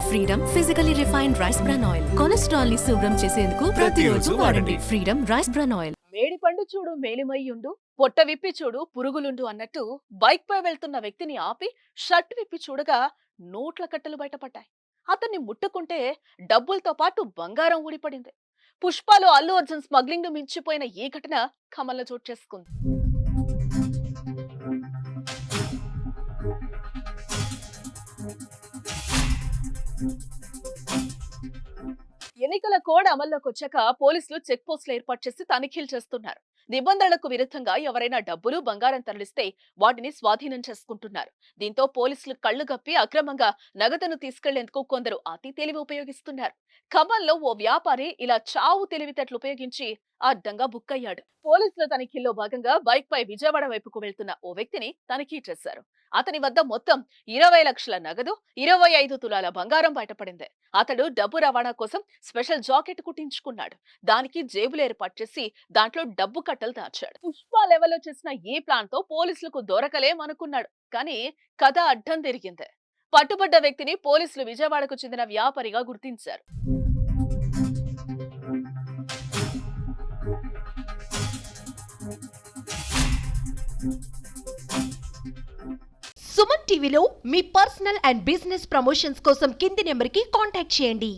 Freedom physically refined rice bran oil. Cholesterol ని శుభ్రం చేసేందుకు ప్రతిరోజు వాడండి ఫ్రీడమ్ రైస్ బ్రాన్ ఆయిల్. మేడి పండు చూడు మేలిమయ్యుండు, పొట్ట విప్పి చూడు పురుగులుండు అన్నట్టు బైక్ పై వెళ్తున్న వ్యక్తిని ఆపి షర్ట్ విప్పి చూడగా నోట్ల కట్టలు బయటపడ్డాయి. అతన్ని ముట్టుకుంటే డబ్బులతో పాటు బంగారం ఊడిపడింది. పుష్పలో అల్లు అర్జున్ స్మగ్లింగ్ ను మించిపోయిన ఈ ఘటన ఖమ్మంలో చోటు చేసుకుంది. ఎన్నికల కోడ్ అమల్లోకి వచ్చాక పోలీసులు చెక్ పోస్టులు ఏర్పాటు చేసి తనిఖీలు చేస్తున్నారు. నిబంధనలకు విరుద్ధంగా ఎవరైనా డబ్బులు బంగారం తరలిస్తే వాటిని స్వాధీనం చేసుకుంటున్నారు. దీంతో పోలీసులు కళ్లు గప్పి అక్రమంగా నగదును తీసుకెళ్లేందుకు కొందరు అతి తెలివి ఉపయోగిస్తున్నారు. ఖమ్మంలో ఓ వ్యాపారి ఇలా చావు తెలివితేటలు ఉపయోగించి అడ్డంగా బుక్ అయ్యాడు. పోలీసుల తనిఖీల్లో భాగంగా బైక్ పై విజయవాడ వైపుకు వెళ్తున్న ఓ వ్యక్తిని తనిఖీ చేశారు. అతని వద్ద మొత్తం 20 లక్షల నగదు, 25 తులాల బంగారం బయటపడింది. అతడు డబ్బు రవాణా కోసం స్పెషల్ జాకెట్ కుట్టించుకున్నాడు. దానికి జేబులు ఏర్పాటు చేసి దాంట్లో డబ్బు కట్టలు దాచాడు. పుష్ప లెవెల్లో చేసిన ఈ ప్లాన్ తో పోలీసులకు దొరకలేమనుకున్నాడు. కానీ కథ అడ్డం తిరిగింది. పట్టుబడ్డ వ్యక్తిని పోలీసులు విజయవాడకు చెందిన వ్యాపారిగా గుర్తించారు. సుమన్ టీవీలో మీ పర్సనల్ అండ్ బిజినెస్ ప్రమోషన్స్ కోసం కింది నెంబర్కి కాంటాక్ట్ చేయండి.